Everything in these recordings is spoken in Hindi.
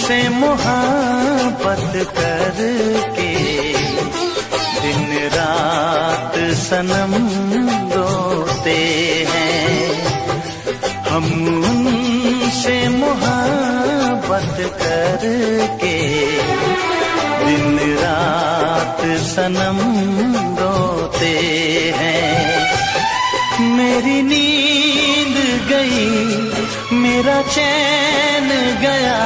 से मोहब्बत करके दिन रात सनम रोते हैं। हम उनसे मोहब्बत करके दिन रात सनम रोते हैं। मेरी नींद गई मेरा चैन गया,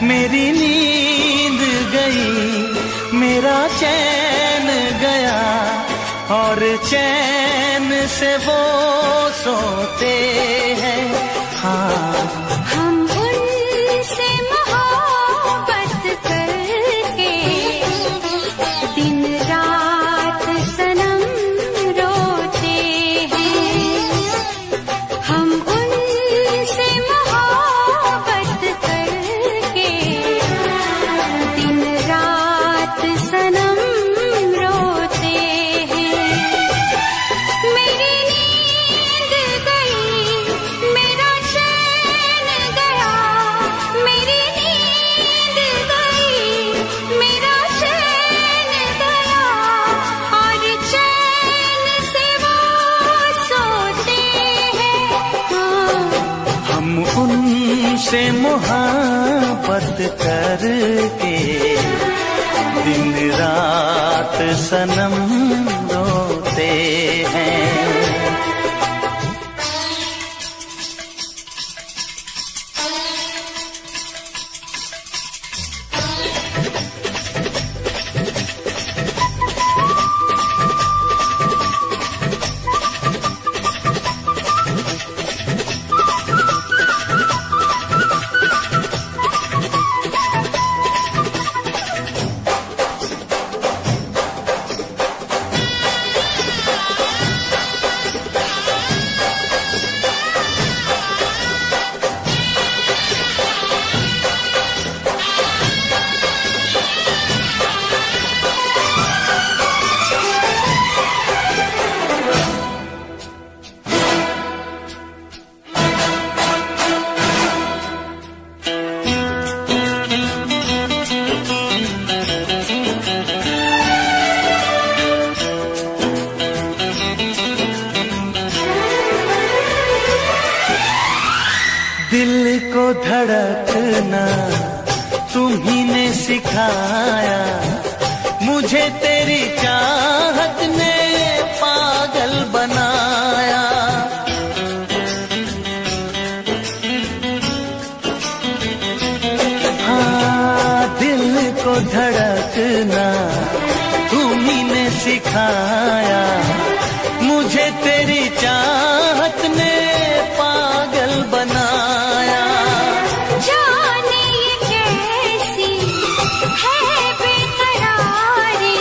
मेरी नींद गई मेरा चैन गया, और चैन से वो सोते हैं। हाँ, हम उनसे मोहब्बत करके दिन रात सनम रोते हैं। हम उनसे मोहब्बत करके दिन रात सनम रोते हैं। मेरी नींद गई मेरा चैन गया, मेरी नींद गई मेरा चैन गया, और चैन से वो सोते हैं। हाँ, हम उनसे मोहब्बत करके दिन रात सनम रोते हैं। दिल को धड़कना तुम्ही ने सिखाया, मुझे तेरी चाहत ने पागल बनाया। हाँ, दिल को धड़कना तुम्ही ने सिखाया, मुझे तेरी चाहत ने पागल बनाया। जाने ये कैसी है बेकरारी,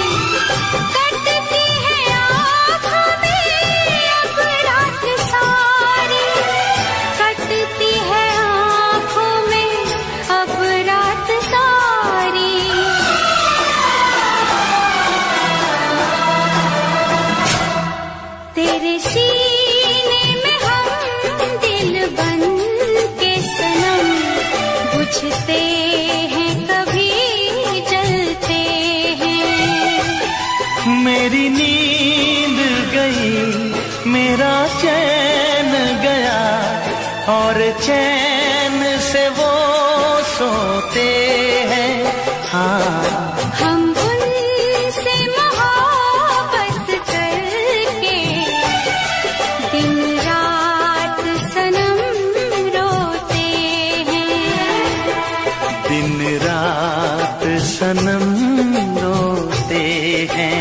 कटती है आँखों में अब रात सारी, कटती है आँखों में अब रात सारी। तेरे सीने में हम दिल बन के सनम, बुझते हैं कभी जलते हैं। मेरी नींद गई मेरा चैन गया, और चैन से वो सोते हैं। हाँ, हम उनसे मोहब्बत करके दिन रात सनम रोते हैं। दिन रात सनम रोते हैं।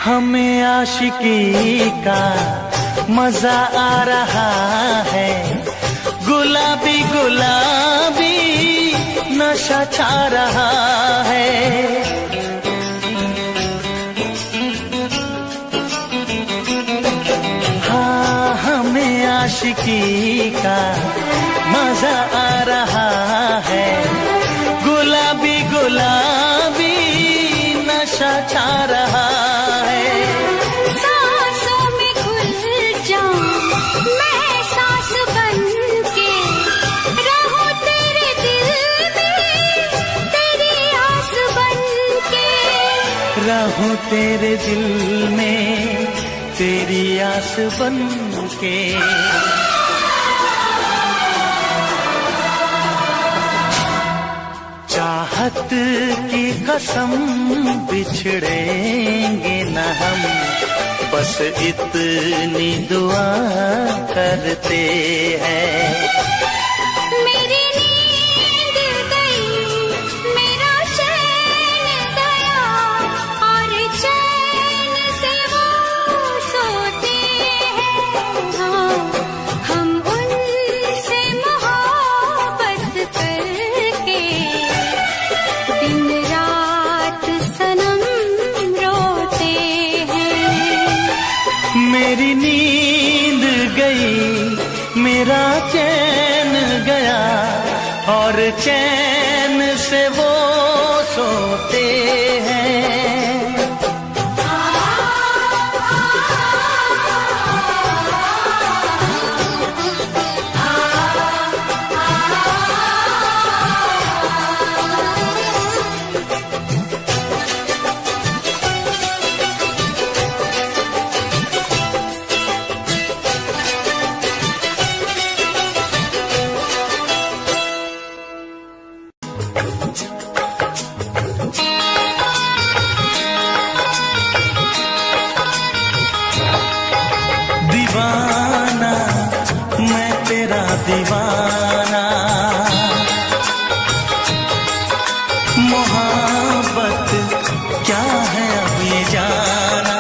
हमें आशिकी का मजा आ रहा है, गुलाबी गुलाबी नशा छा रहा है। हाँ, हमें आशिकी का मजा आ रहा है, गुलाबी गुलाबी नशा छा रहा है। सांसों में घुल जाऊं मैं सांस बन के, रहूं तेरे दिल में तेरी आस बन के, रहूं तेरे दिल में तेरी आस बन के। चाहत की कसम बिछड़ेंगे न हम, बस इतनी दुआ करते हैं। मेरी नींद गई, मेरा चैन गया, और चैन से वो सोते हैं। हाँ, हम उनसे मोहब्बत करके दिन रात सनम रोते हैं। मेरी नींद गई, मेरा चैन गया, और चैन से वो सोते हैं। दीवाना मैं तेरा दीवाना, मोहब्बत क्या है अब ये जाना।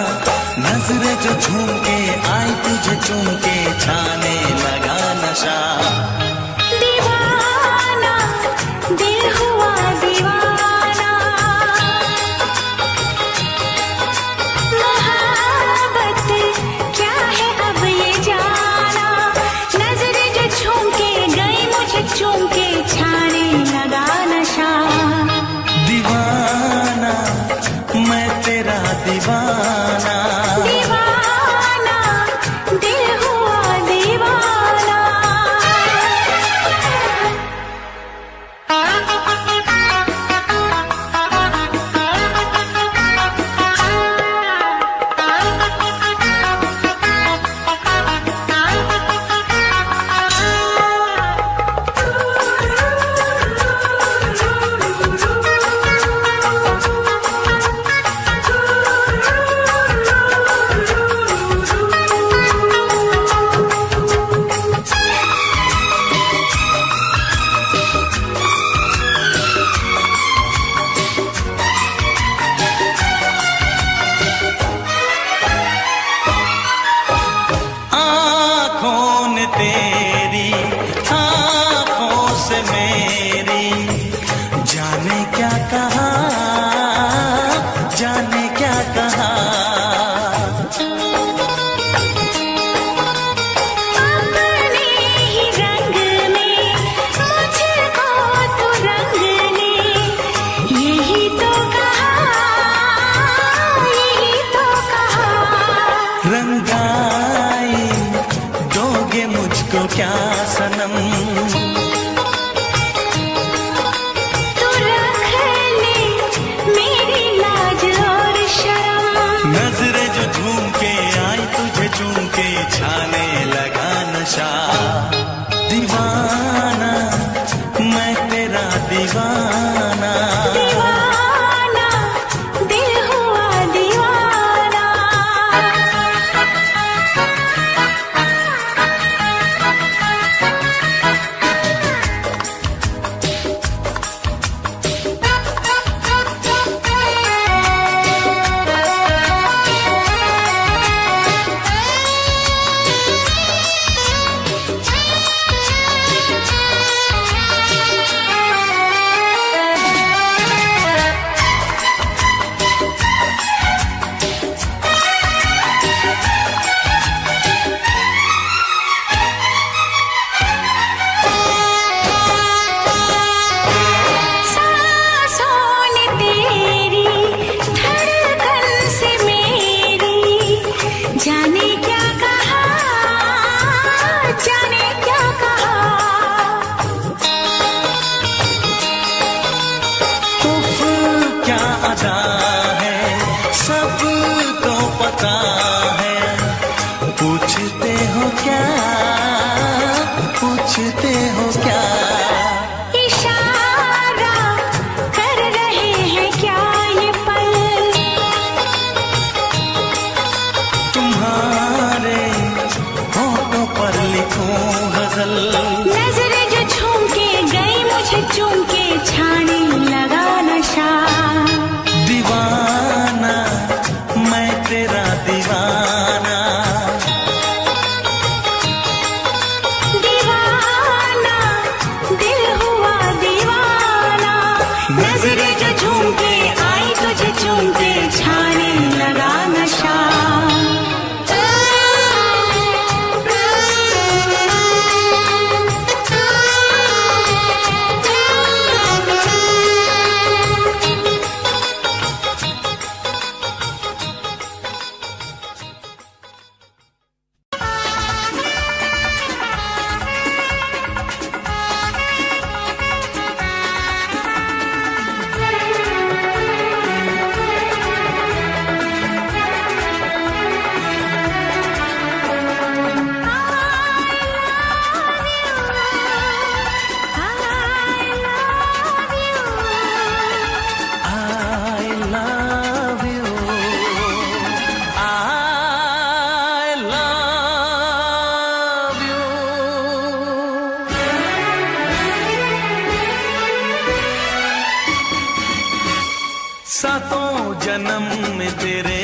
नजरें जो झूम के आई तुझे चूम के, छाने लगा नशा। दीवाना दिल हुआ दीवाना, मोहब्बत क्या है अब ये जाना। नजरें जो झूम के गई मुझे चूम के, छाने लगा नशा। दीवाना मैं तेरा दीवाना, दीवाना दिल हुआ दीवाना। वादा है, सबको पता है। पूछते हो क्या, पूछते हो क्या, इशारा कर रहे हैं क्या ये पल, तुम्हारे होठों पर लिखूं गजल। नजरें जो झूम के गई मुझे चूम के छाने लगा नशा। दीवाना मैं तेरा दीवाना, दीवाना दिल हुआ दीवाना। नजरें जो झूम के आई तुझे चूम के छाने लगा नशा। सातों जन्म में तेरे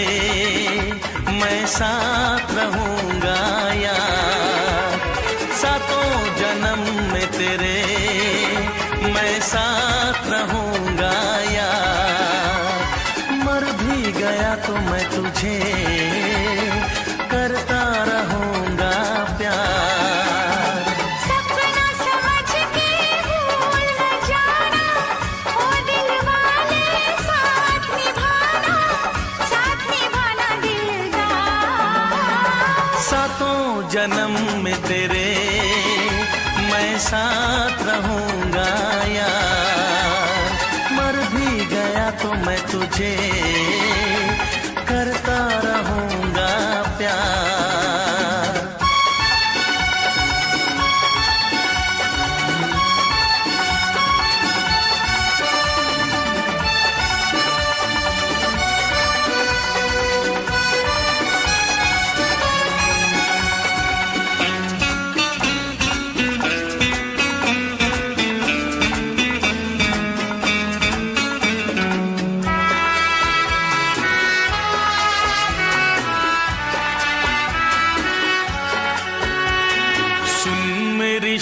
मैं साथ रहूंगा यार, सातों जन्म में तेरे मैं साथ रहूंगा यार। मर भी गया तो मैं तुझे करता रहूंगा प्यार। सपना समझ के भूल न जाना, ओ दिल वाले साथ निभाना दिलदार। सातों जन्म में तेरे मैं साथ रहूंगा यार। मर भी गया तो मैं तुझे करता रहूंगा प्यार।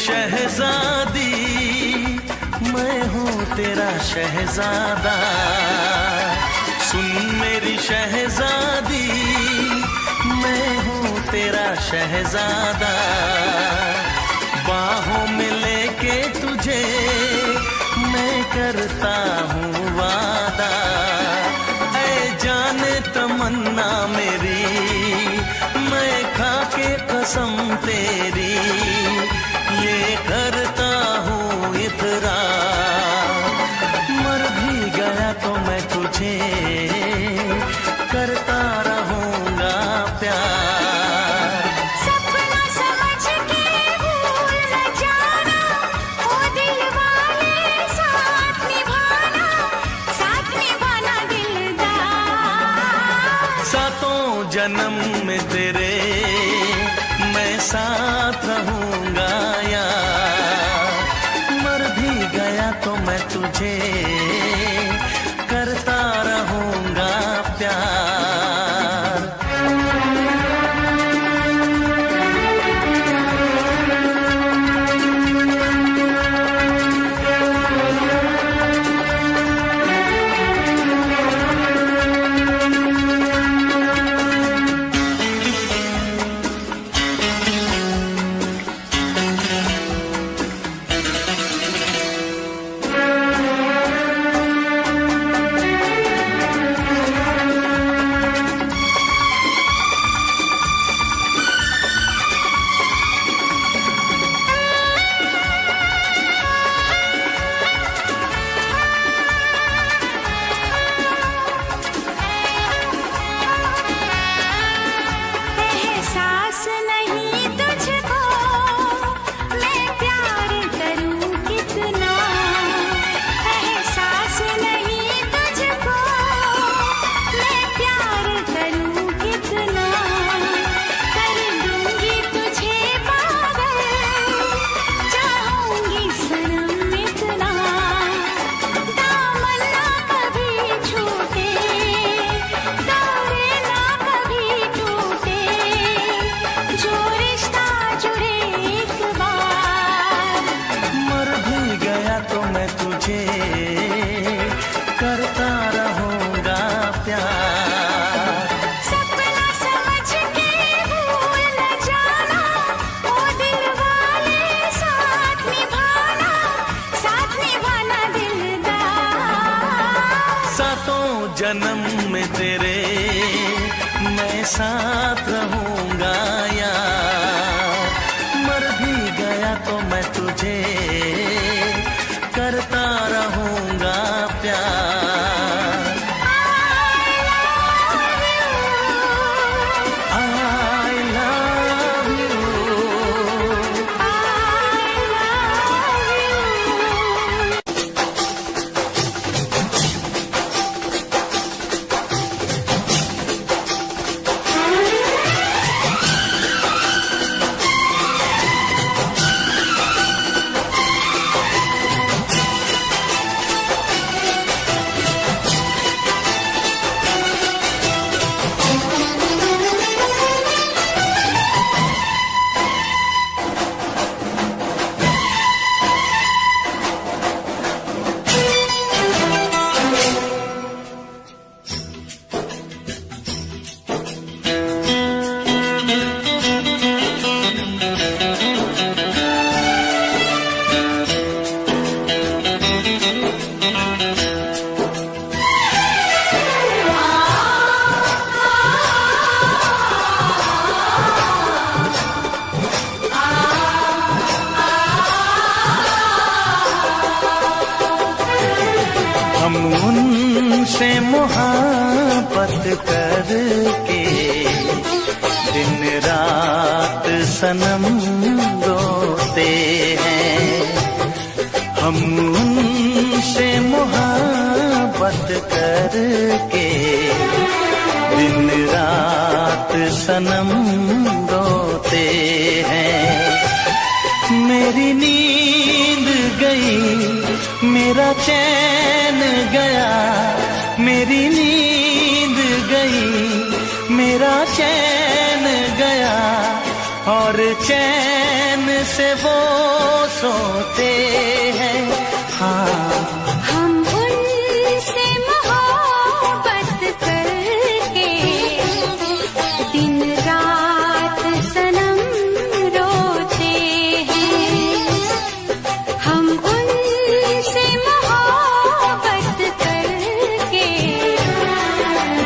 शहजादी मैं हूँ तेरा शहजादा, सुन मेरी शहजादी मैं हूँ तेरा शहजादा। बाहों में लेके तुझे मैं करता हूँ वादा। ऐ जाने तमन्ना मेरी मैं खा के कसम तेरी ये करता हूँ इकरार। मर भी गया तो मैं तुझे करता रहूंगा प्यार। सपना समझ के भूल न जाना, ओ दिल वाले साथ निभाना दिलदार। सातों जन्म में तेरे मैं साथ रहूंगा यार। मर भी गया तो मैं तुझे करता रहूंगा प्यार। सातों जन्म में तेरे मैं साथ रहूंगा यार, मर भी गया तो मैं तुझे करता रहूंगा प्यार। I love you, हम उनसे मोहब्बत करके दिन रात सनम रोते हैं। हम उनसे मोहब्बत करके दिन रात सनम रोते हैं। मेरी नींद गई, मेरा चैन गया, मेरी नींद गई, मेरा चैन गया, और चैन से वो सोते हैं। हाँ, हम उनसे मोहब्बत करके दिन रात सनम रोते हैं। हम उनसे मोहब्बत करके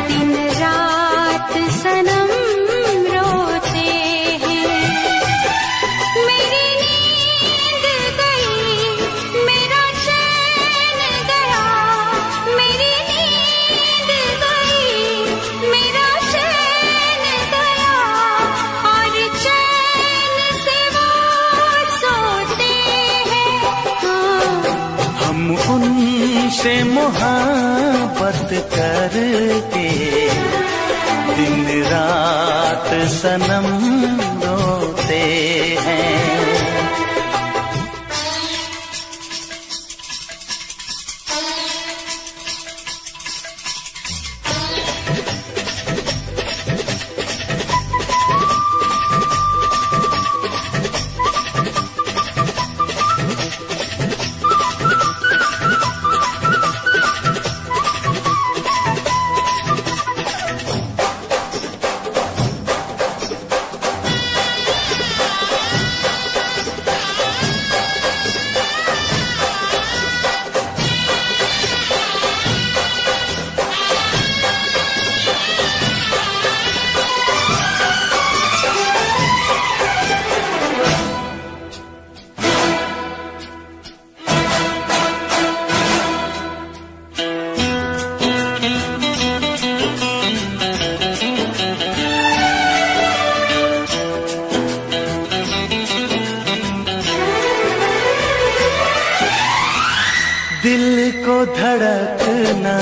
दिन रात सनम रोते हैं। मेरी नींद गई, मेरा चैन गया, मेरी नींद गई, मेरा चैन गया, और चैन से वो सोते हैं। हाँ, हम उनसे मोहब्बत करके दिन रात सनम रोते हैं। दिल को धड़कना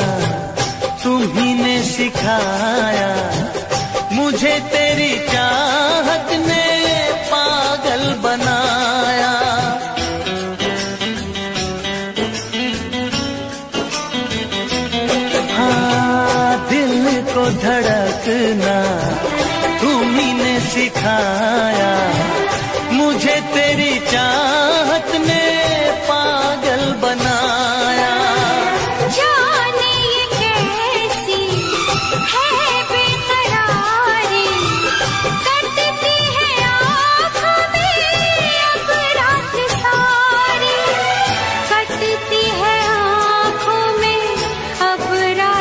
तुम्ही ने सिखाया, मुझे तेरी चाहत ने पागल बनाया। हाँ, दिल को धड़कना तुम्ही ने सिखाया, मुझे तेरी चाहत ने पागल बनाया। जाने ये कैसी है बेकरारी, कटती है आँखों में अब रात सारी, कटती है आँखों में अब रात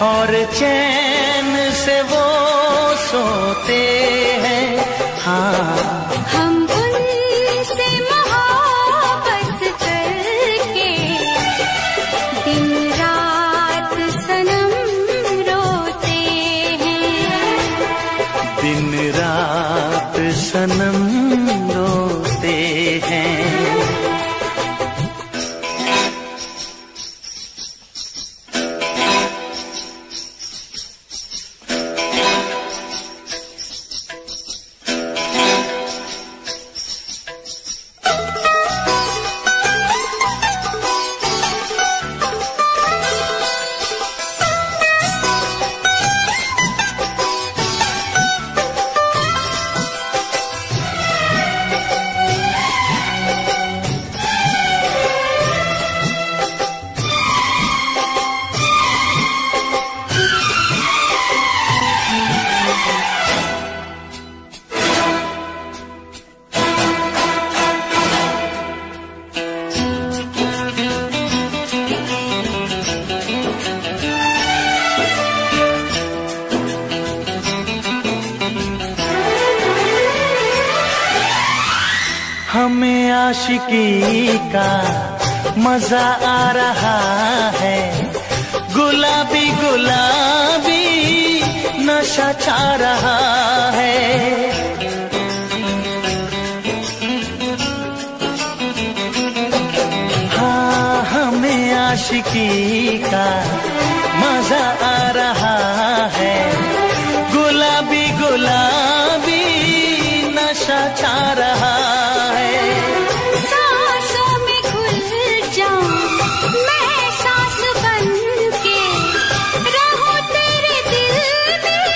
और चैन से वो सोते हैं। हाँ, हम उनसे मोहब्बत करके दिन रात सनम रोते हैं। दिन रात सनम रोते हैं। हमें आशिकी का मजा आ रहा है, गुलाबी गुलाबी नशा छा रहा है। हाँ, हमें आशिकी का मजा आ रहा है, गुलाबी गुलाबी नशा छा रहा है। सांसों में घुल जाऊं मैं सांस बन के, रहूं तेरे दिल में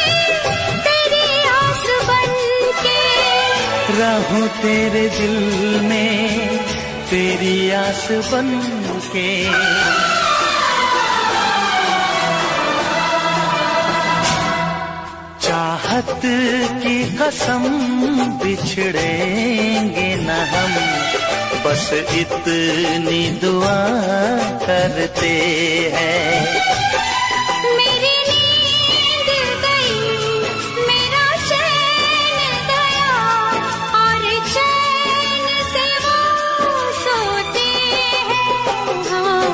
तेरी आस बन के। रहूं तेरे दिल में तेरी आस बन के। चाहत की कसम बिछड़ेंगे न हम, बस इतनी दुआ करते हैं। मेरी नींद गई, मेरा चैन गया, और चैन से वो सोते हैं। हाँ,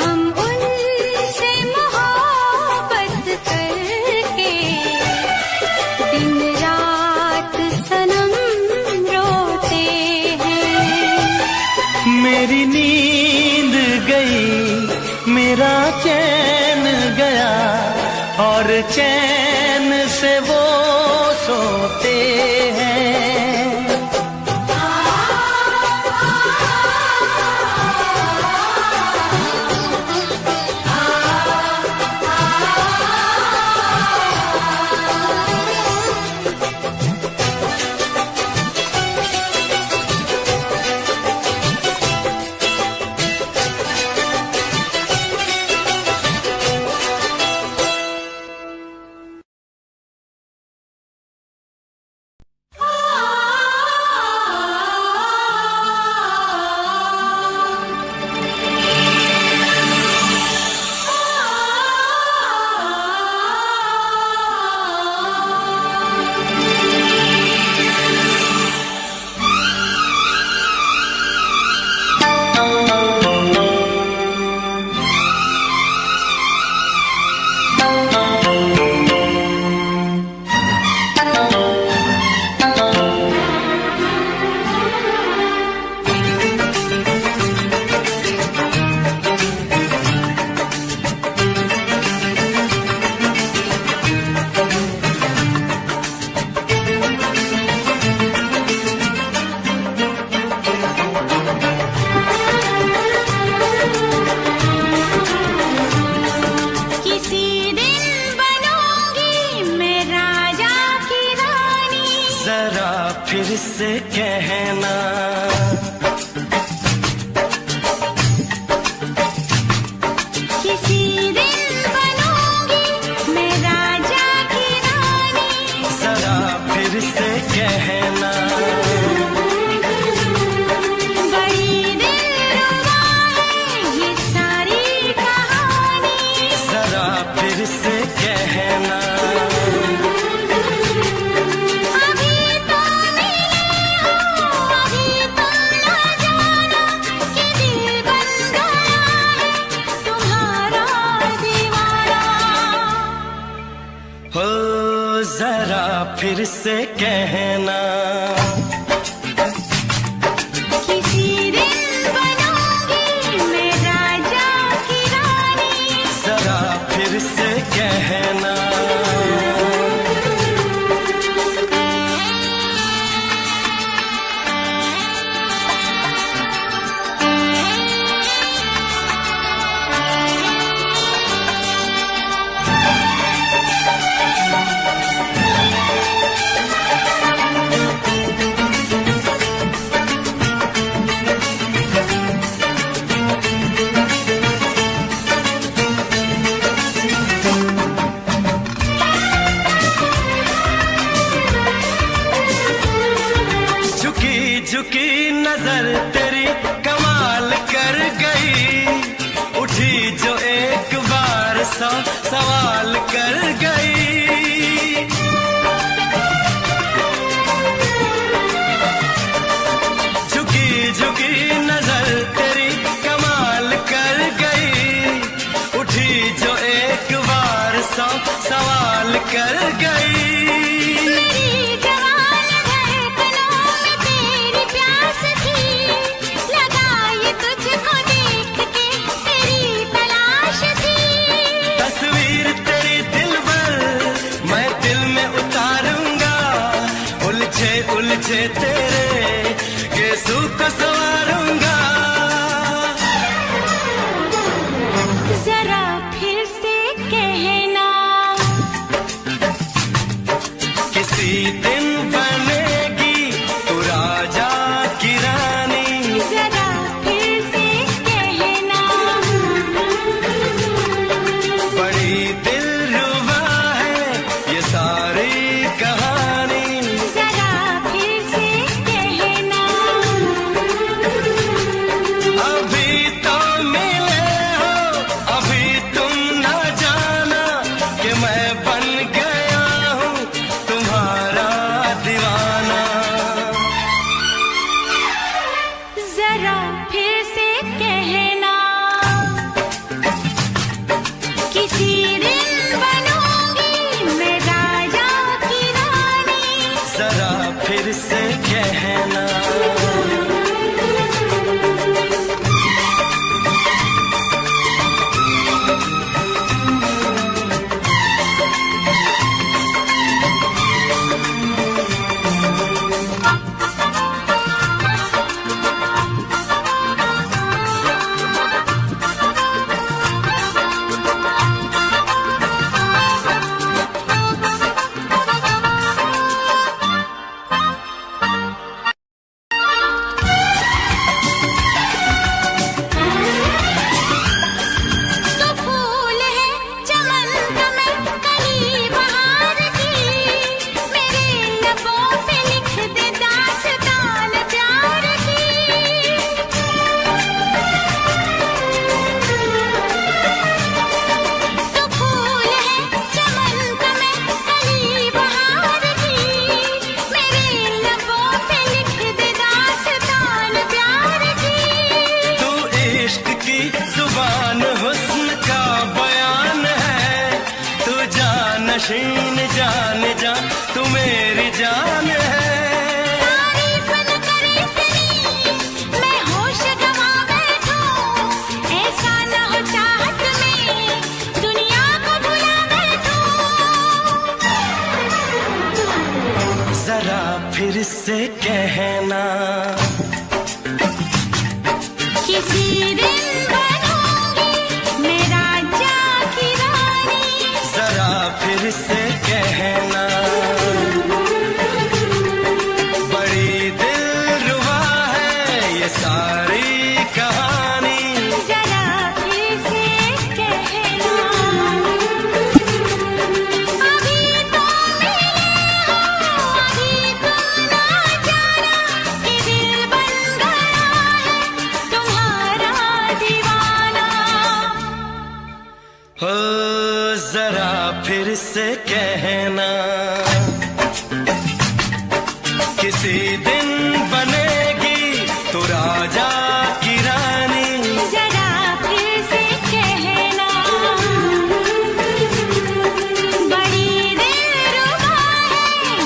हम उनसे मोहब्बत करके दिन रात सनम रोते हैं। मेरी नींद गई, मेरा चैन गया, और चैन से वो सोते हैं। फिर से कहना किसी दिन बनूंगी मैं राजा की रानी, जरा फिर से कहना बड़ी दिलरुबा है ये सारी कहानी, जरा फिर फिर से कहना, किसी दिन बनूंगी मैं राजा की रानी। जरा फिर से कहना, झुकी नजर तेरी कमाल कर गई, उठी जो एक बार सौ सवाल कर गई। झुकी झुकी नजर तेरी कमाल कर गई, उठी जो एक बार सौ सवाल कर गई। उलझे तेरे गेसू को संवारूंगा, जरा फिर से कहना, किसी दिन बनेगी तू राजा की रानी। जरा फिर से कहना, बड़ी दिलरुबा है ये सारी कहानी। फिर से कहना, जुबान हुस्न का बयान है, तू जानशीन जान जा तू मेरी जान है। तारीफ न करे तेरी मैं होश गंवा बैठूं, ऐसा न हो चाहत में दुनिया को भुला बैठूं। जरा फिर से कहना, किसी दिन बनूंगी मैं राजा की रानी। जरा फिर से कहना, बड़ी दिलरुबा है ये सारी कहानी। जरा फिर से कहना, अभी तो मिले हो, अभी तुम ना जाना कि दिल बन गया है तुम्हारा दीवाना। हो जरा फिर से कहना, किसी दिन बनेगी तू राजा की रानी। जरा फिर से कहना, बड़ी दिलरुबा है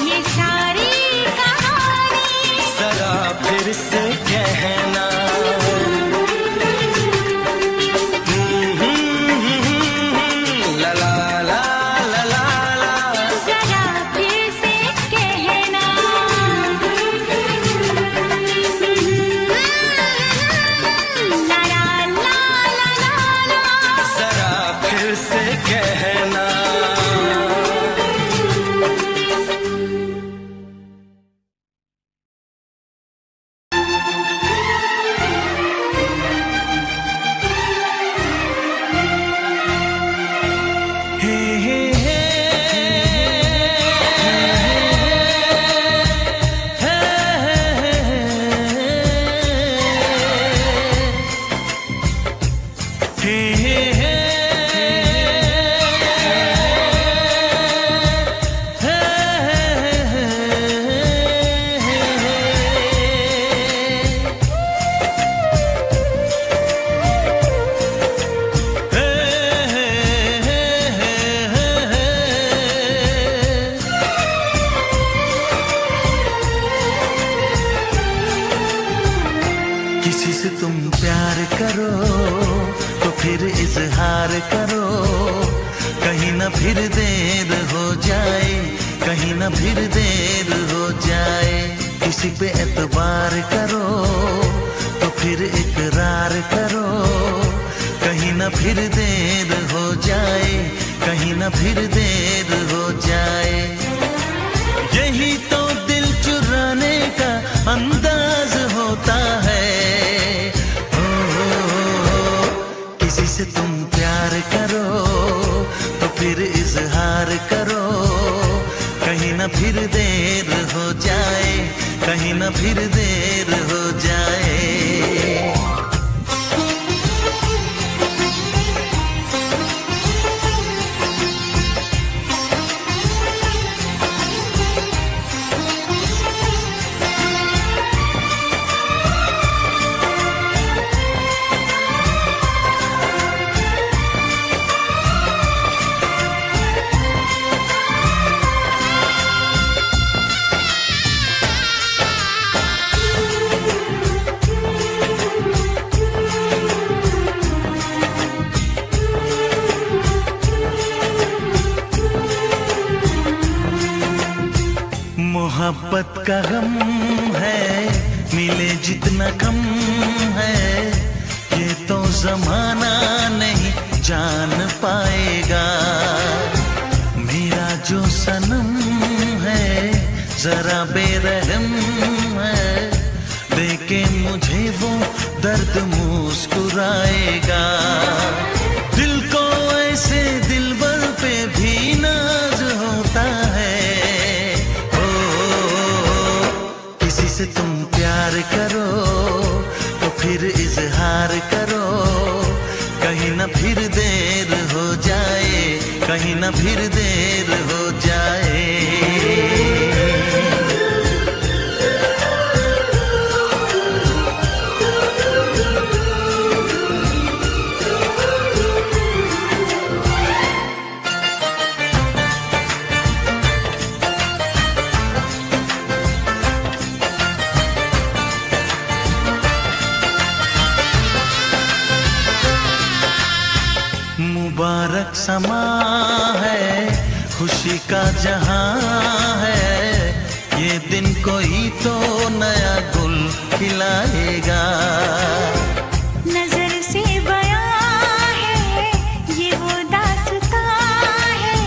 से तुम प्यार करो तो फिर इजहार करो, कहीं ना फिर देर हो जाए, कहीं ना फिर देर हो जाए। किसी पे एतबार करो तो फिर इकरार करो, कहीं ना फिर देर हो जाए, कहीं ना फिर देर हो जाए। यही तो दिल चुराने का अंदाज होता है। किसी से तुम प्यार करो तो फिर इजहार करो, कहीं ना फिर देर हो जाए, कहीं ना फिर देर हो जाए। मोहब्बत का गम है, मिले जितना कम है, ये तो जमाना नहीं जान पाएगा। मेरा जो सनम है जरा बेरहम है, देखे मुझे वो दर्द मुस्कुराएगा। दिल को ऐसे दिलबर पे भी नाज होता है। से तुम प्यार करो तो फिर इजहार करो, कहीं ना फिर देर हो जाए, कहीं ना फिर देर हो जाए। मुबारक समा है, खुशी का जहां है, ये दिन कोई तो नया गुल खिलाएगा। नजर से बयां है ये वो दास्तां है,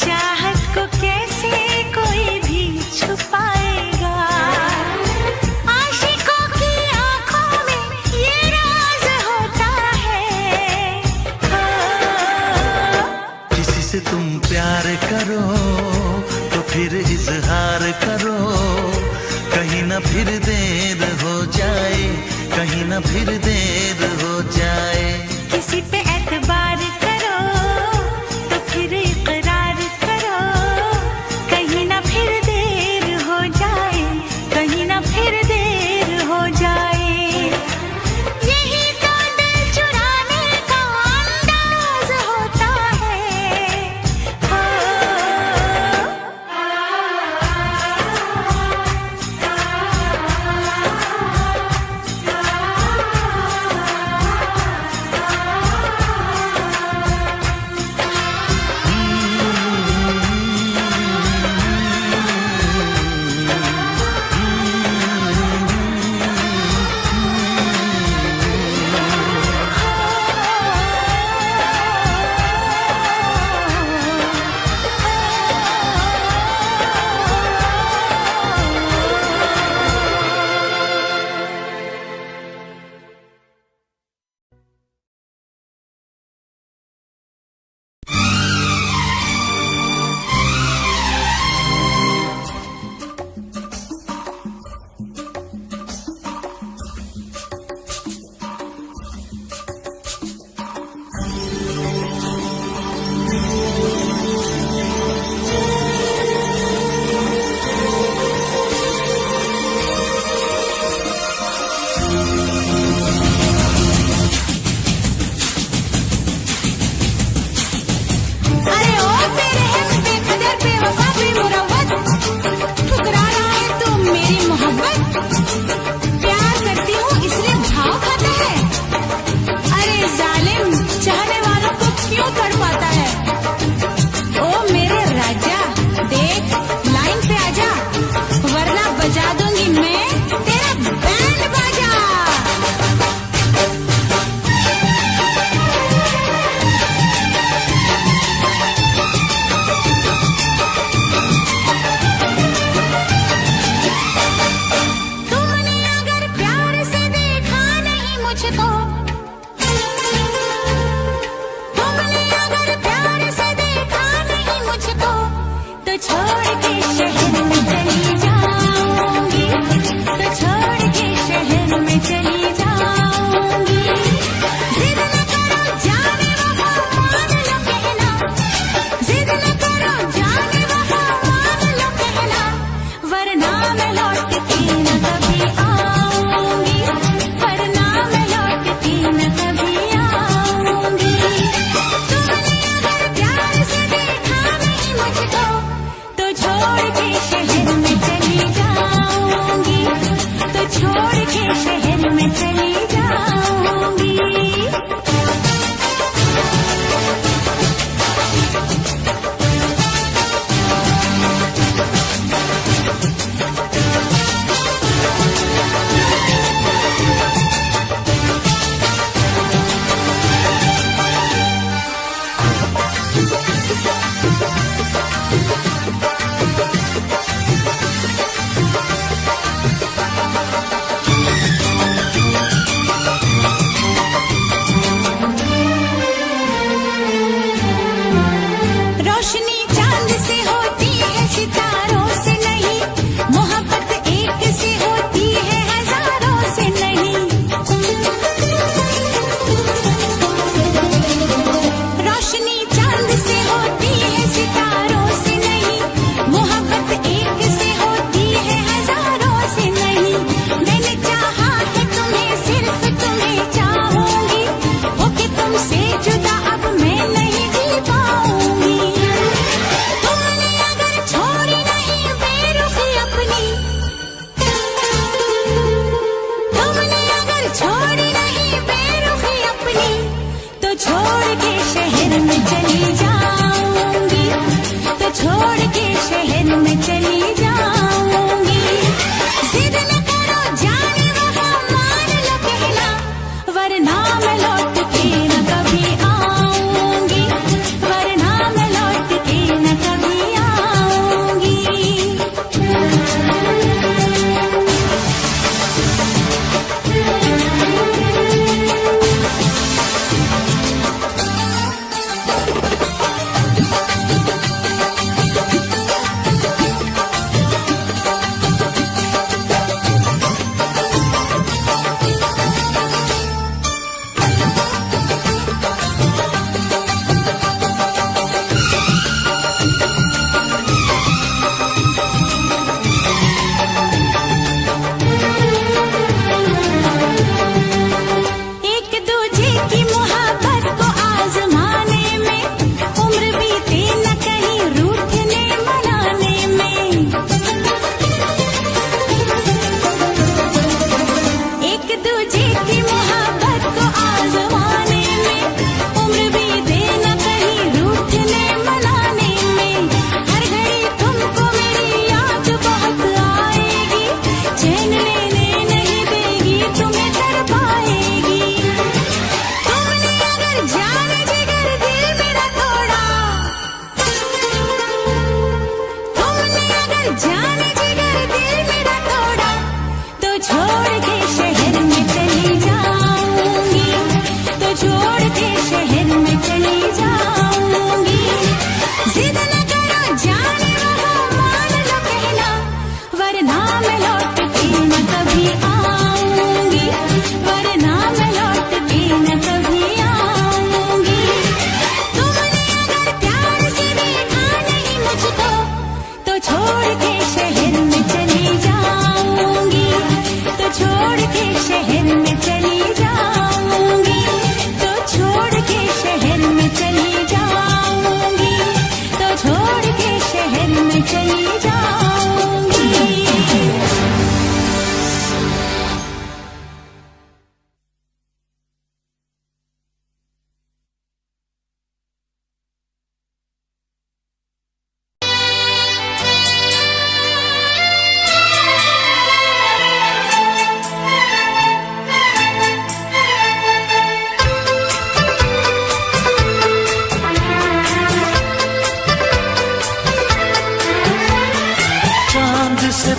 चाहत को कैसे कोई भी छुपाएगा। आशिकों की आंखों में ये राज होता है। किसी से तुम प्यार करो तो फिर इजहार करो, कहीं ना फिर देर हो जाए, कहीं ना फिर देर हो जाए। किसी पे एतबार करो तो फिर इकरार करो, कहीं ना फिर देर हो जाए, कहीं ना फिर देर हो जाए। यही तो दिल चुराने का अंदाज होता है।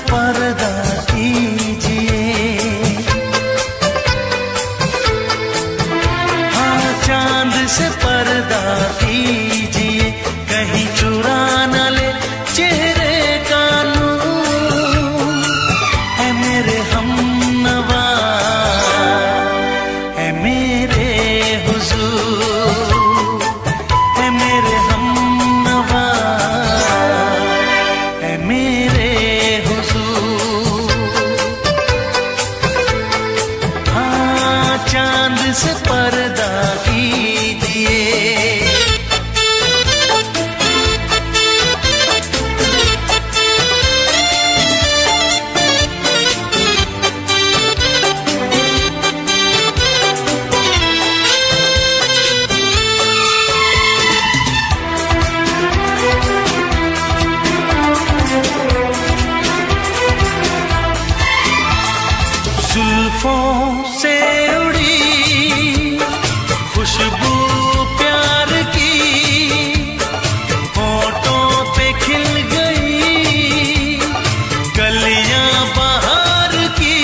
पर्दा कीजिए, हाँ चांद से पर्दा कीजिए, कहीं चुरा न ले चेहरे का नूर। है मेरे हमनवा, है मेरे हुजूर, है मेरे हमनवा, है मेरे हुजूर। हाँ चांद से पर्दा कीजिए, जुल्फों से उड़ी खुशबू प्यार की, होठों पे खिल गई कलियां बहार की,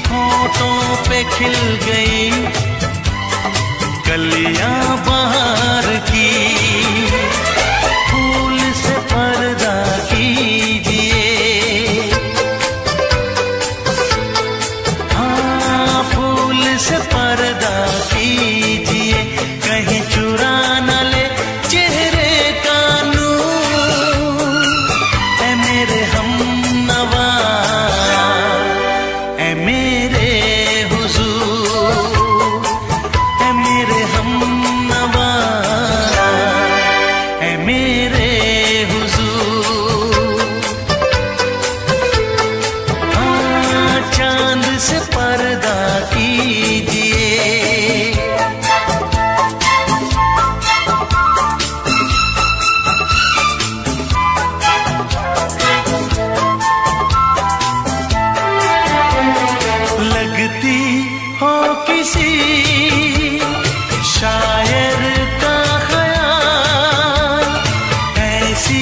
होठों पे खिल गई कलियां बहार की। फूल से पर्दा कीजिए, से पर्दा कीजिए, कहीं चुरा न ले चेहरे का नूर। है मेरे हमनवा, है मेरे हुजूर, है मेरे हमनवा, है मेरे हुजूर। हाँ चांद से पर्दा कीजिए, लगती हो किसी शायर का ख्याल, ऐसी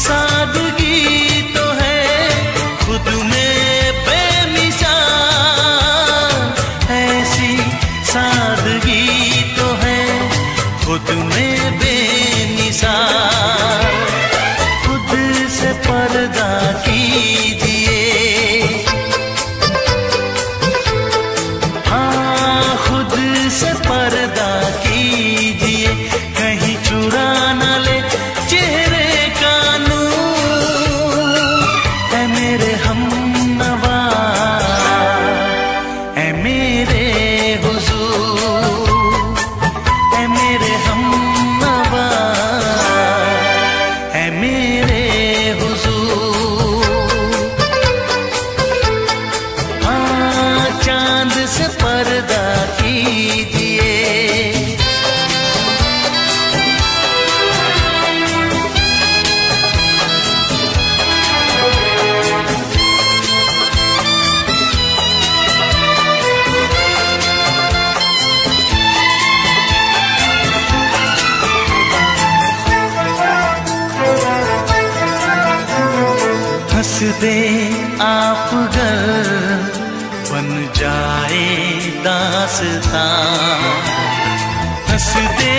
सादगी तो है खुद में बेमिसाल, ऐसी सादगी तो है खुद में बेमिसाल। खुद से पर्दा कीजिए, हाँ खुद से पर्दा कीजिए, कहीं चुरा न ले चेहरे का नूर। है मेरे हमनवा, है मेरे हुजूर, है मेरे हमनवा, है मेरे हुजूर। हाँ चांद से पर्दा कीजिए, हंस दे आप गर बन जाए दास्तां, हंस दे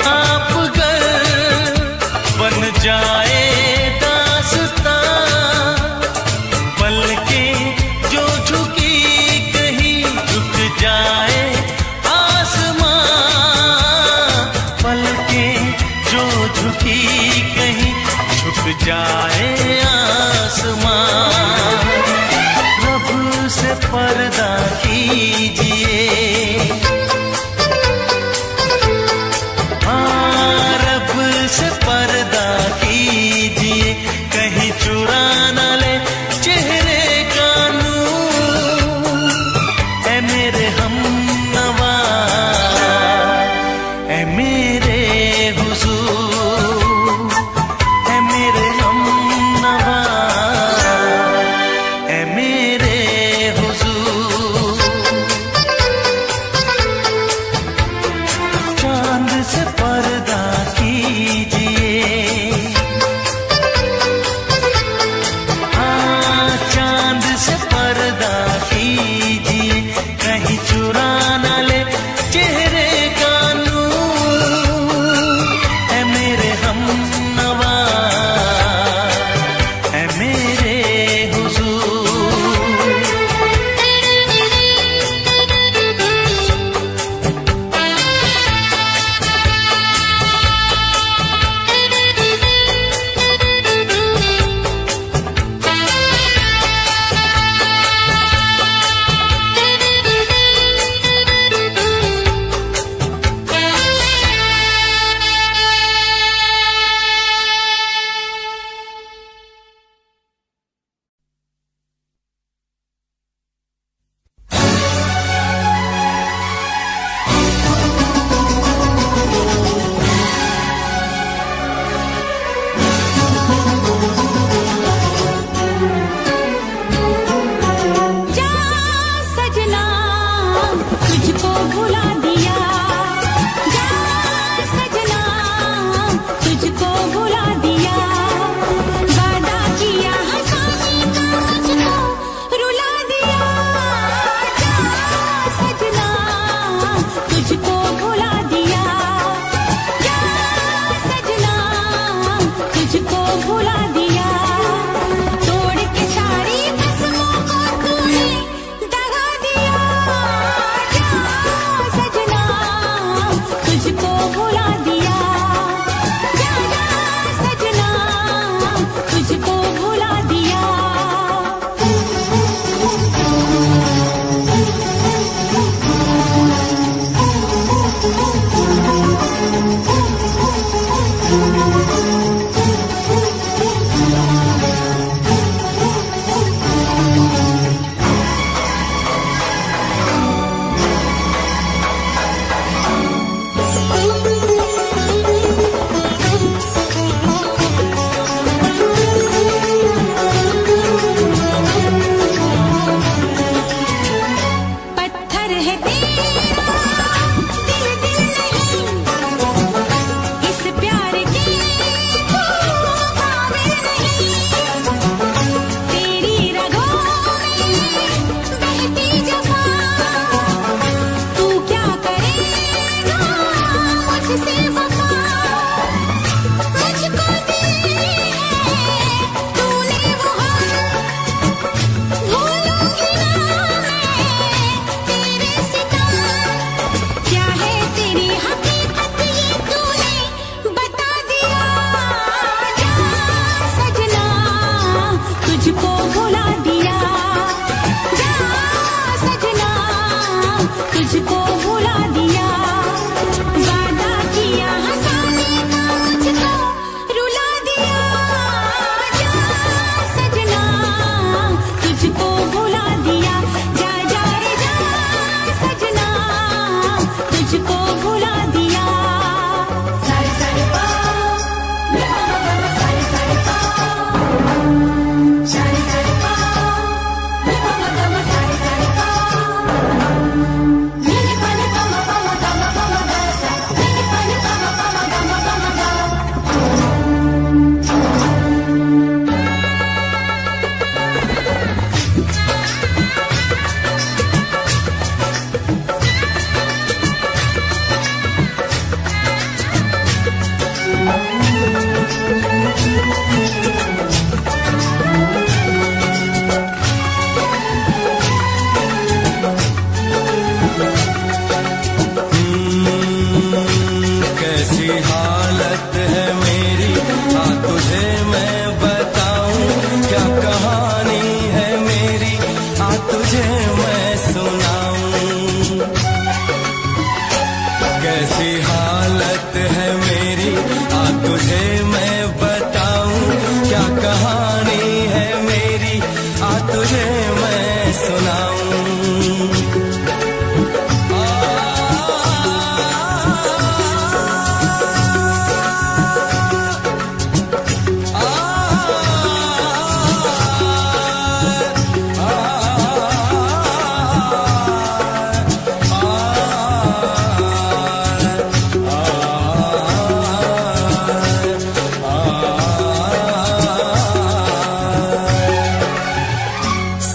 आप गर बन जाए दास्तां। पलकें जो झुकी कहीं झुक जाए आसमां, पलकें जो झुकी कहीं झुक जाए आसमां। रब से पर्दा कीजिए,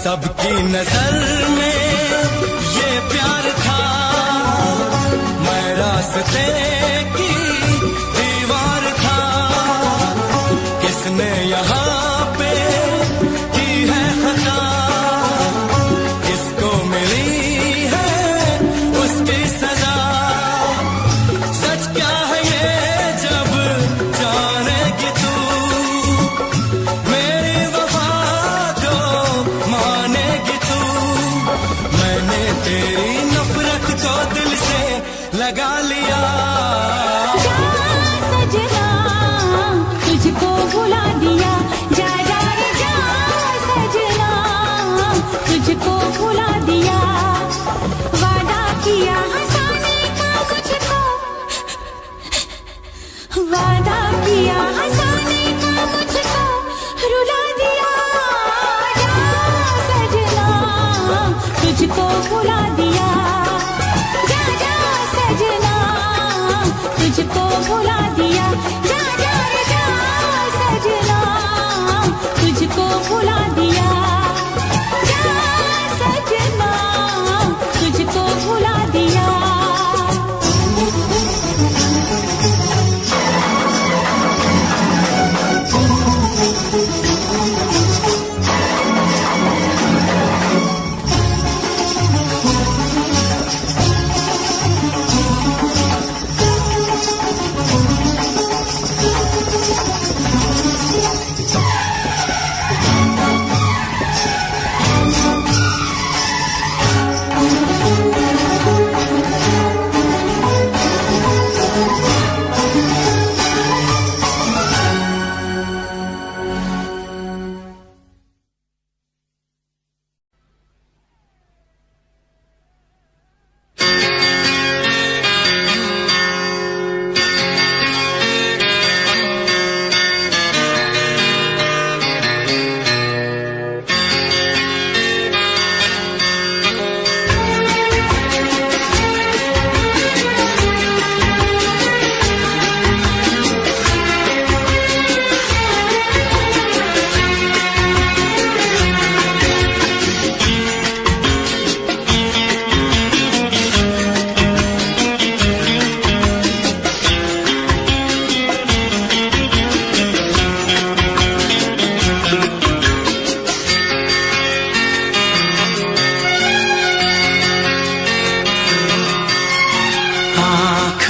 सबकी नजर में ये प्यार था, मैं रास्ते की दीवार था। किसने यहाँ पे की है खता, किसको मिली है उसकी सजा। सच क्या है ये जब जानेगी तू, मेरी वफा जो मानेगी तू। मैंने तेरी नफरत को दिल से लगा लिया। जा सजना तुझको भुला दिया, जा जा रे जा सजना तुझको भुला दिया। वादा किया हंसाने का मुझको, वादा किया हंसाने का मुझको रुला दिया। जा सजना तुझको भुला दिया, जा जा सजना तुझको भुला दिया। जा जा रे जा सजना तुझको भुला दिया, जा सजना तुझको भुला दिया।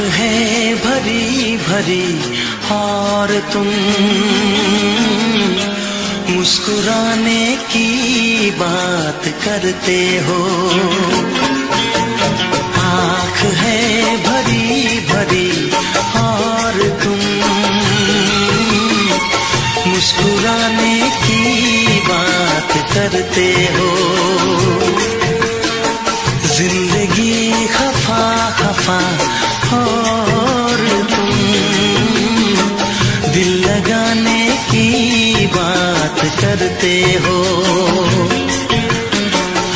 है भरी भरी और तुम मुस्कुराने की बात करते हो। आँख है भरी भरी और तुम मुस्कुराने की बात करते हो। जिंदगी खफा खफा और तुम दिल लगाने की बात करते हो।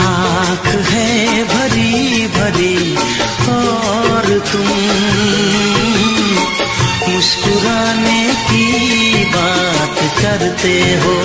आँख है भरी भरी और तुम मुस्कुराने की बात करते हो।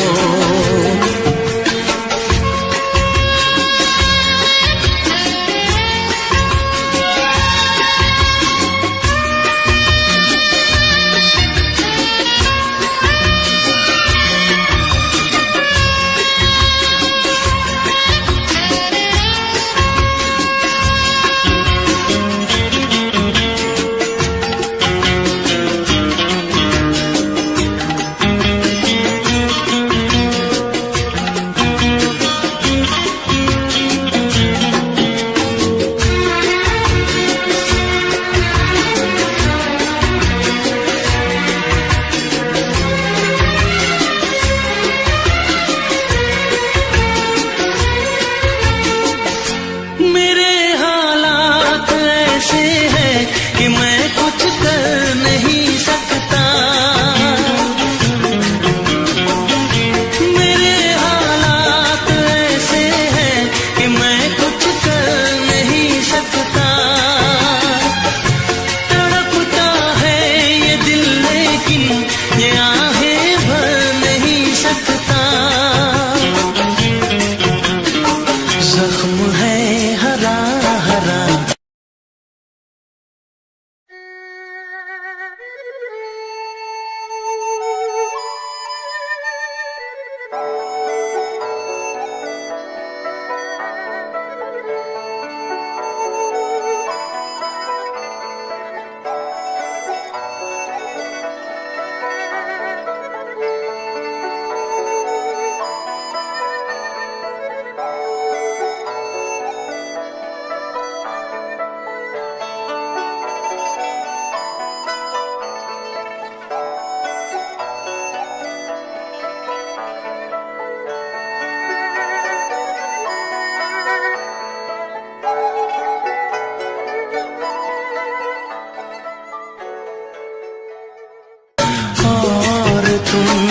तुम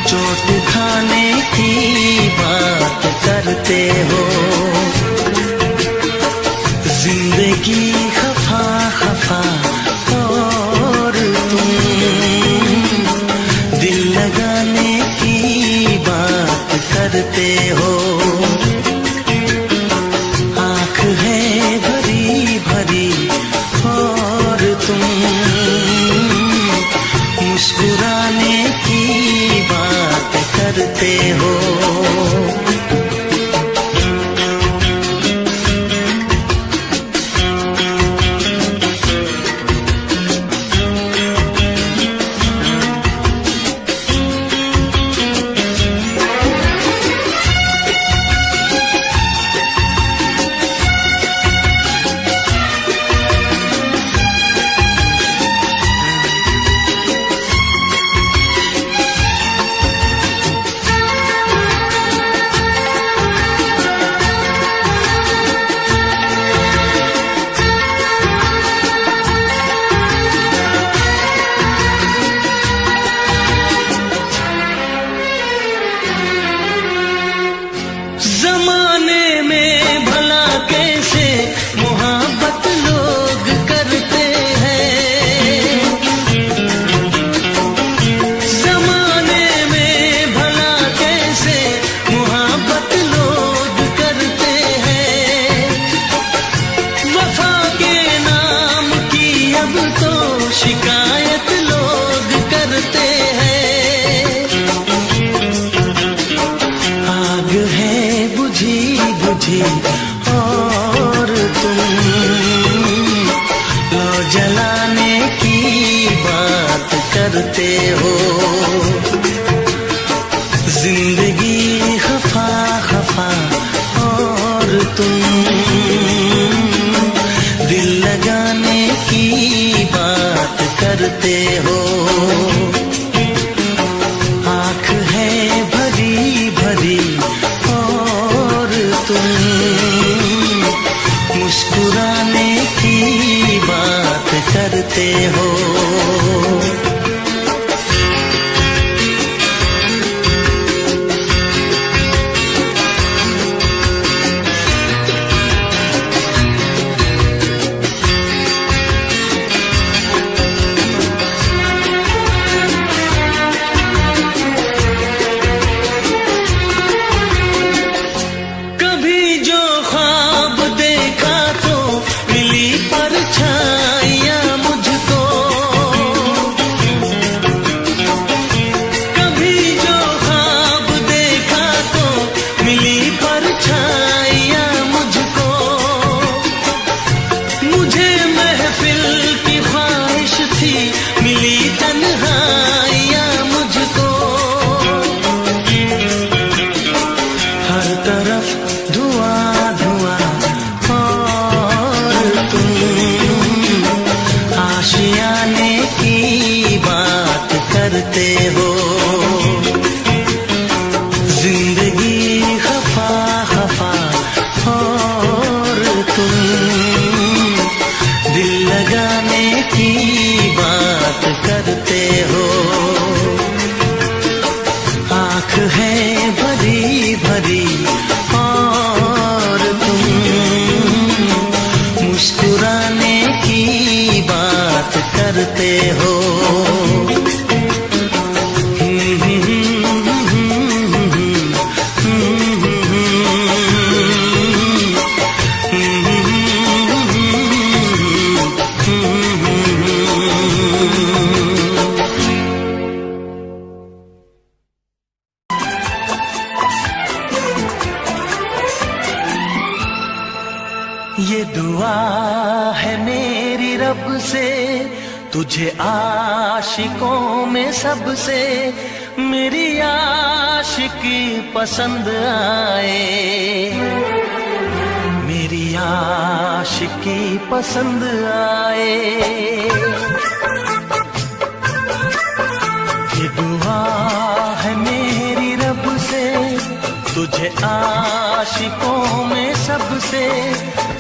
चोट खाने की बात करते हो। जिंदगी खफा खफा और तुम दिल लगाने की बात करते हो। आँख है भरी भरी और तुम मुस्कुराने की बात करते हो। जमाने में भला कैसे मोहब्बत लोग करते हैं। जमाने में भला कैसे मोहब्बत लोग करते हैं। वफा के नाम की अब तो शिकायत लोग करते हैं। आग है बुझी बुझी और तुम लो जलाने की बात करते हो। जिंदगी खफा खफा और तुम दिल लगाने की बात करते हो। आँख है भरी भरी और तुम मुस्कुराने की बात करते हो। कभी जो ख्वाब देखा तो मिली परछाइयाँ मुझको। कभी जो ख्वाब देखा तो मिली परछाइयाँ मुझको। मुझे महफिल की ख्वाहिश थी मिली तन्हाइयाँ मुझको। हर तरफ धुआं धुआं और तुम आशियाने की बात करते हो। जिंदगी खफा खफा और तुम दिल लगाने की बात करते हो। आँख है भरी भरी और तुम मुस्कुराने की बात करते हो। ये दुआ है मेरी रब से तुझे आशिकों में सबसे मेरी आशिकी पसंद आए। मेरी आशिकी पसंद आए। ये दुआ है मेरी रब से तुझे आशिकों में सबसे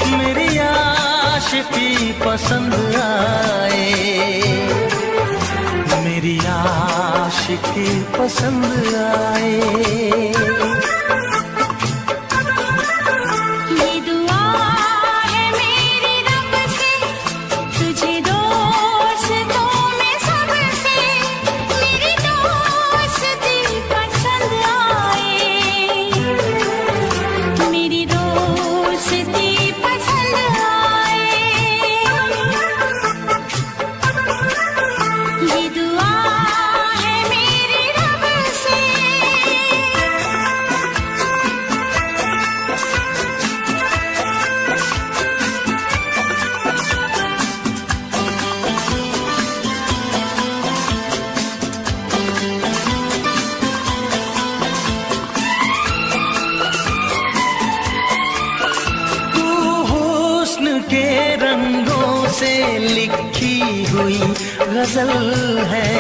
मेरी आशिकी पसंद आए। मेरी आशिकी पसंद आए। गजल है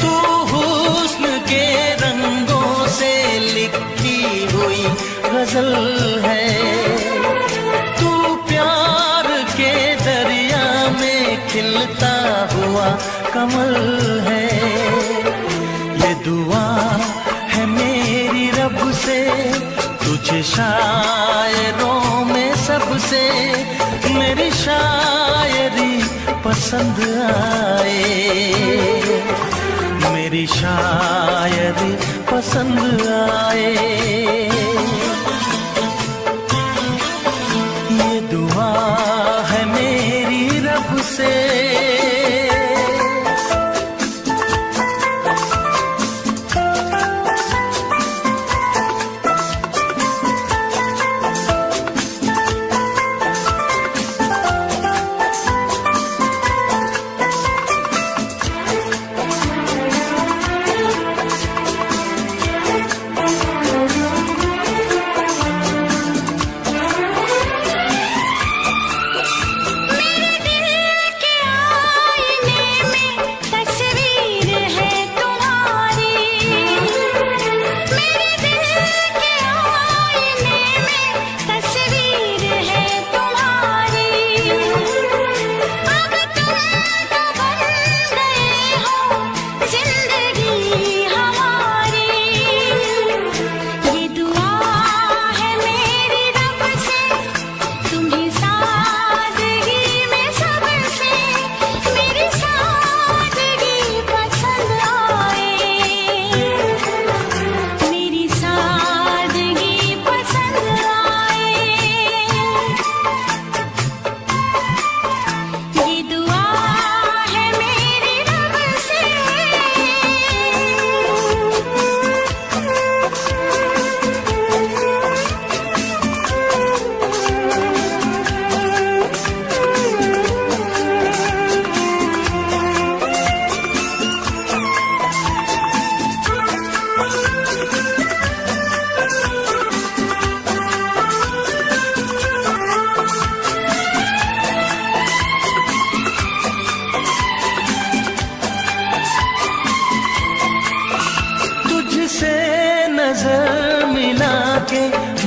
तू, हुस्न के रंगों से लिखी हुई गजल है। तू प्यार के दरिया में खिलता हुआ कमल है। ये दुआ है मेरी रब से, तुझे शायरों में सबसे मेरी शायरी पसंद आए। मेरी शायरी पसंद आए। ये दुआ है मेरी रब से।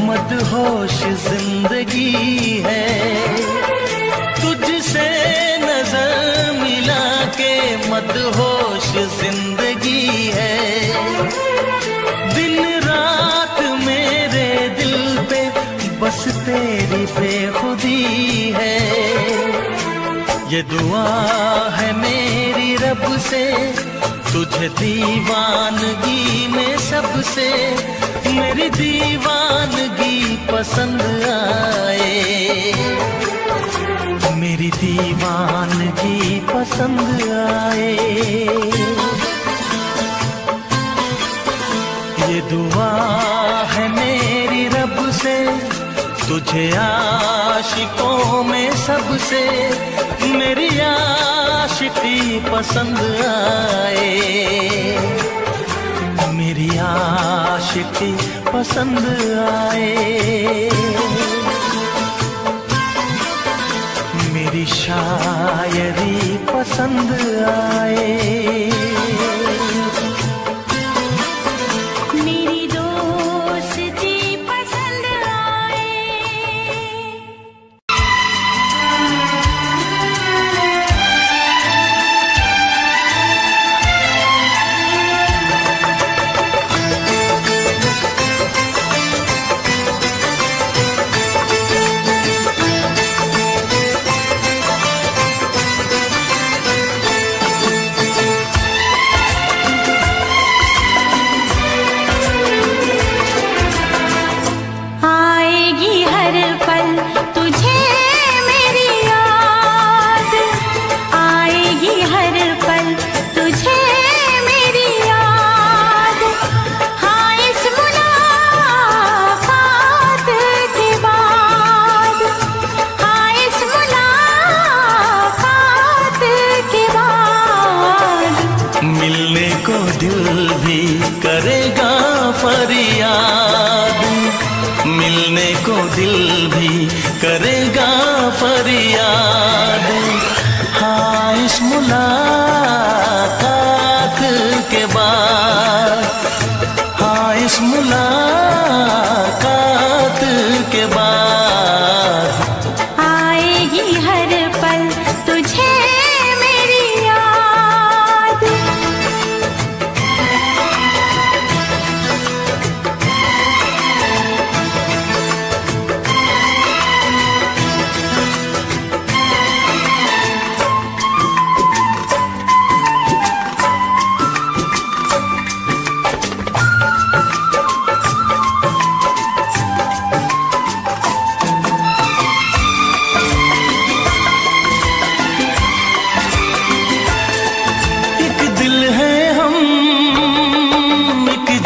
मदहोश जिंदगी है, तुझसे नजर मिला के मदहोश जिंदगी है। दिन रात मेरे दिल पे बस तेरी बेखुदी है। ये दुआ है मेरी रब से, तुझे दीवानगी में सबसे मेरी दीवानगी पसंद आए। मेरी दीवानगी पसंद आए। ये दुआ है मेरी रब से, तुझे आशिकों में सबसे मेरी आशिकी पसंद आए। मेरी आशिकी पसंद आए। मेरी शायरी पसंद आए। फरियाद, मिलने को दिल भी करेगा फरियाद। हाँ, इस मुलाकात के बाद, हाँ इस मुलाकात के बाद आएगी हर पल तुझे मेरी याद।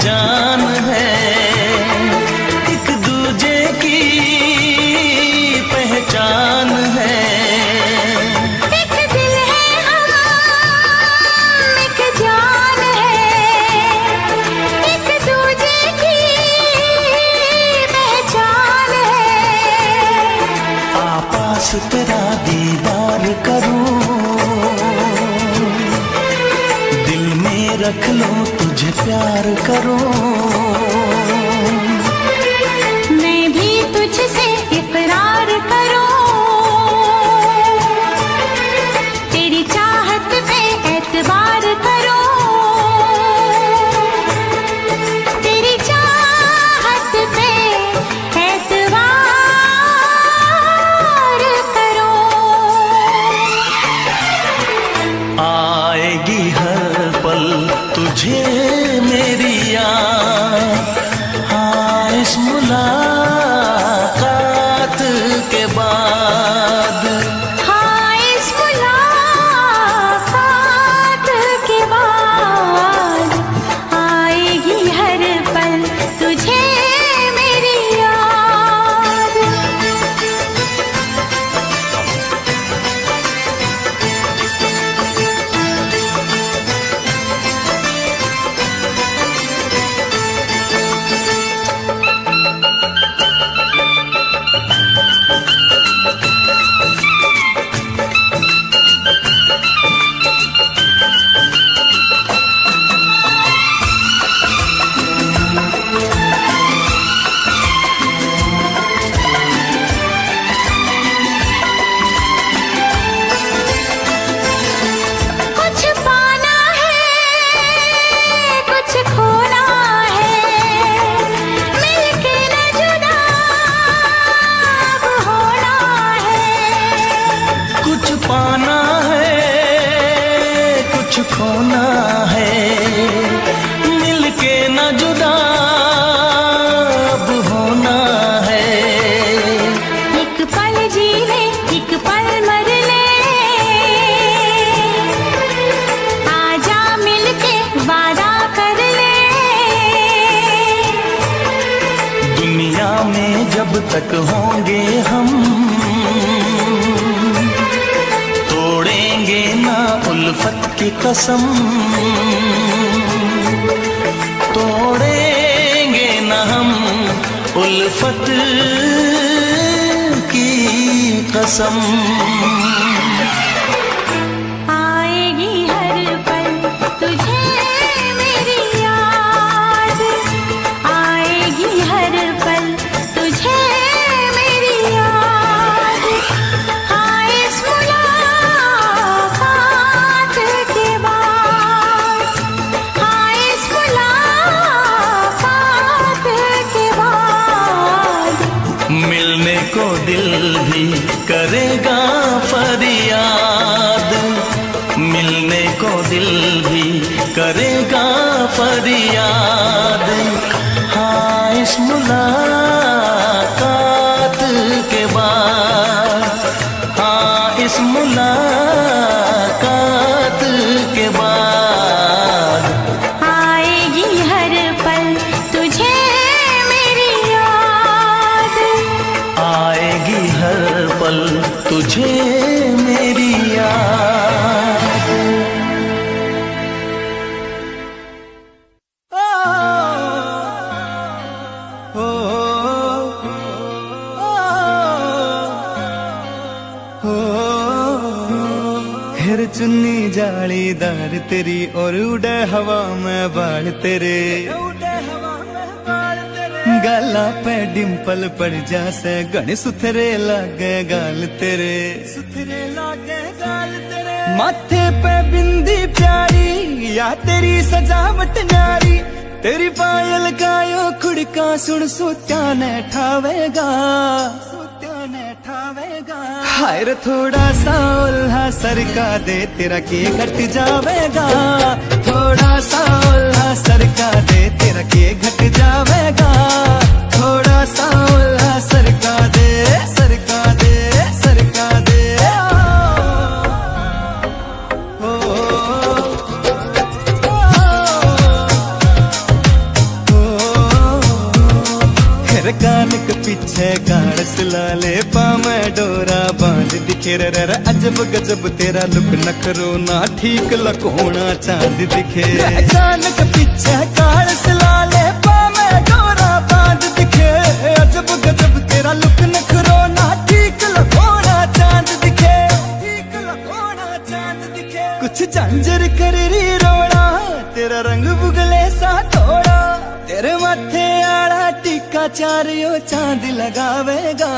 जान है, एक दूजे की पहचान है। एक दिल है हम, एक जान है, एक दूजे की पहचान है। आपास तेरा दीदार करूं, दिल में रख लो तुझे प्यार करूं। मैं भी तुझसे इकरार करूं, तेरी चाहत पे एतबार करूं, तेरी चाहत पे एतबार करूं। आएगी हर पल तुझे मेरी याद, हाँ इस मुलाकात के बाद, हाँ इस मुलाकात के बाद आएगी हर पल तुझे मेरी याद। कुछ पाना है, कुछ खोना है, मिलके न जुदा अब होना है। कुछ पाना है कुछ खोना है, मिलके न जुदा अब होना है। एक पल जी ले, एक पल मर ले, आजा मिलके वादा कर ले। दुनिया में जब तक होंगे हम, तोड़ेंगे ना उल्फत की कसम, तोड़ेंगे ना हम उल्फत की कसम। आएगी हर पल तुझे मेरी याद, आएगी हर पल तुझे मेरी याद। हाँ इस मुलाकात के बाद, हाँ इस मुलाकात के बाद मिलने को दिल भी करेगा फरियाद, मिलने को दिल भी करेगा फरियाद। हाँ इस मुलाकात के बाद, हाँ इस मुलाकात के बाद आएगी हर पल तुझे मेरी याद। आएगी हर पल तुझे फिर चुन्नी जालीदार तेरी और उड़े हवा में बाल तेरे, गाला पे डिम्पल पड़ जासे गण सुथरे लागे गाल तेरे, सुथरे लागे गाल तेरे। माथे पे बिंदी प्यारी या तेरी सजावट न्यारी, तेरी पायल गायो खुड़का सुन सोत्या ने ठावेगा, सोत्या ने ठावेगा। हाय रे थोड़ा सा उल्हा सरका दे तेरा के घट जावेगा, थोड़ा सा उल्हा सरका दे तेरा के घट जावेगा, थोड़ा सा उल्हा सरका दे, सरका दे, सरका दे। कान के पीछे गाड़ सिलाले पामे डोरा बांध दिखे रे अजब गजब तेरा लुक नखरो ना ठीक लकोना चांद दिखे। कान के पीछे गाड़ सिलाले पामे डोरा बांध दिखे, अजब गजब तेरा लुक नखरो ना ठीक लकोना चांद दिखे, ठीक लकोना चांद दिखे। कुछ झांझर कर री रोड़ा तेरा रंग बुगले सा थोड़ा, तेरे माथे आड़ा टीका चारियो चांद लगावेगा।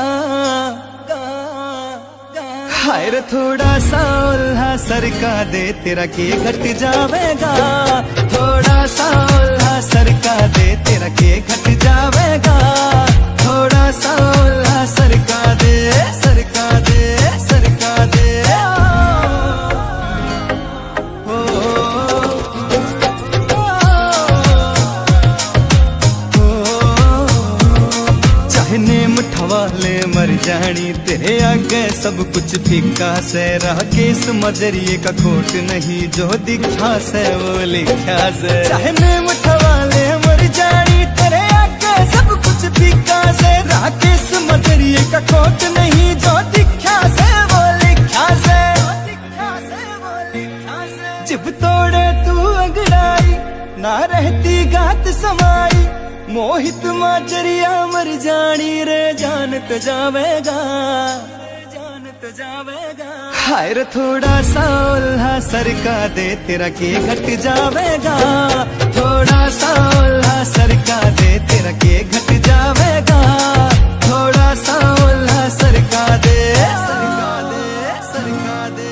हाय रे थोड़ा सा उल्हा सरका दे तेरा के घट जावेगा, थोड़ा सा उल्हा सरका दे तेरा के घट जावेगा, थोड़ा सा उल्हा सरका दे, सरका दे, सरका दे। वाले मर जानी तेरे आगे सब कुछ फीका से, रहा केस मजरिए का खोट नहीं जो दिखा से वो लिखा से। चाहे मैं मुठवाले मर जानी तेरे आगे सब कुछ फीका से, रहा केस मजरिए का खोट नहीं जो दिखा से वो लिखा से, जिब तोड़े तू अंगड़ाई ना रहती गात समाई, मोहित माचरिया मर जानी रे जान तो जावेगा, जान तो जावेगा। हाय रे थोड़ा सा उल्हा सरका दे तेरा के घट जावेगा, थोड़ा सा उल्हा सरका दे तेरा के घट जावेगा, थोड़ा सा उल्हा सरका दे, सरका दे, सरका दे।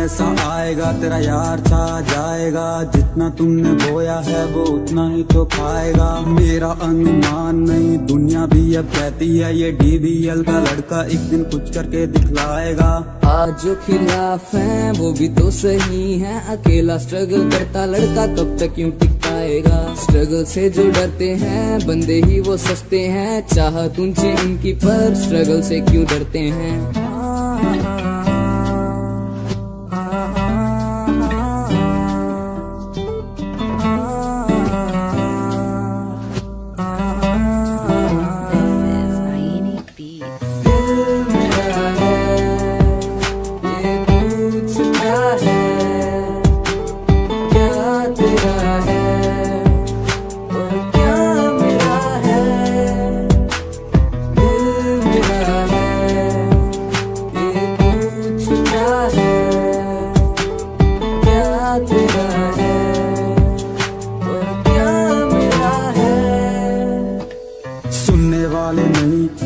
ऐसा आएगा तेरा यार छा जाएगा, जितना तुमने बोया है वो उतना ही तो खाएगा। मेरा अनुमान नहीं दुनिया भी अब कहती है ये DBL का लड़का एक दिन कुछ करके दिखलाएगा। आज जो खिलाफ हैं वो भी तो सही हैं, अकेला स्ट्रगल करता लड़का कब तक यूं टिक पाएगा। स्ट्रगल से जो डरते हैं बंदे ही वो सस्ते हैं, चाहत ऊंची उनकी पर स्ट्रगल से क्यों डरते हैं।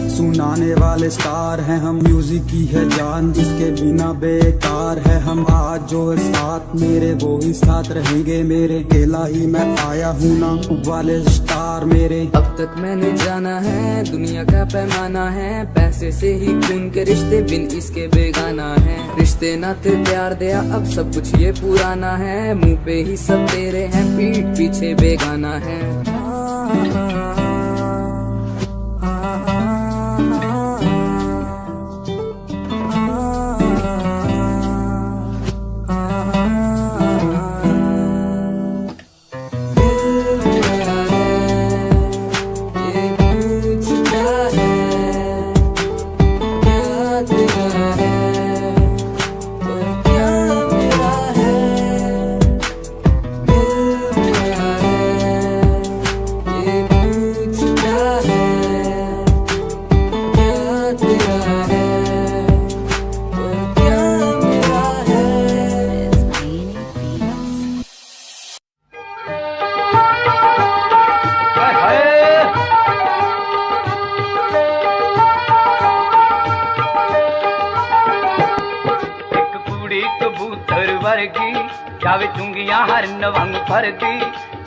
सुनाने वाले स्टार हैं हम, म्यूजिक की है जान जिसके बिना बेकार है हम। आज जो है साथ मेरे वो ही साथ रहेंगे मेरे, अकेला ही मैं आया हूँ ना वाले स्टार मेरे। अब तक मैंने जाना है दुनिया का पैमाना है, पैसे से ही खून के रिश्ते बिन इसके बेगाना है। रिश्ते नाते प्यार दिया अब सब कुछ ये पुराना है, मुंह पे ही सब तेरे हैं पीठ पीछे बेगाना है। वर्गी जावे चुंगियां हरन वांग फरदी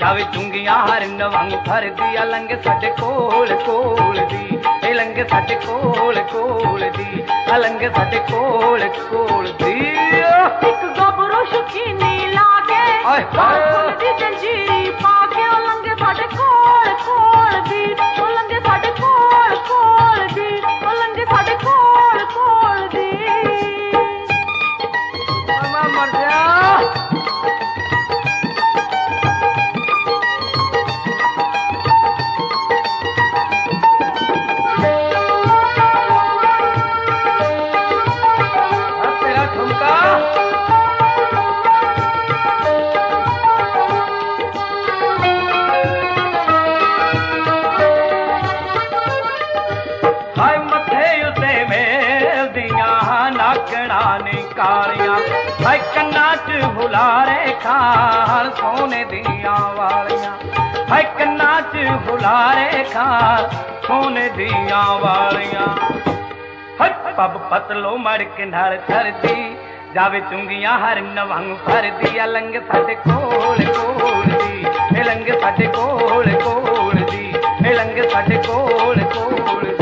जावे चुंगियां हरन वांग फरदी अलंग साडे कोल कोल दी ए लंग साडे कोल कोल दी अलंग साडे कोल कोल दी एक गबरू शकीनी लागे फुल दी जंजीरी पाके अलंग साडे कोल कोल दी अलंग साडे कोल कोल दी अलंग साडे कोल कोल दी मर जा तेरा ठुमका हाय मथे उते मेल दियां नाकड़ा निकालियां हाय कन्ना च हुलारे खार सोने दियां वालियां हाय कन्ना च हुलारे खार सोने दियां वालियां हाय पब पतलो मड़ किनार करदी जावे चुंगियां हरन वांग फरदी अलंग साडे कोल कोल दी ए लंग साडे कोल कोल दी ए लंग साडे कोल कोल दी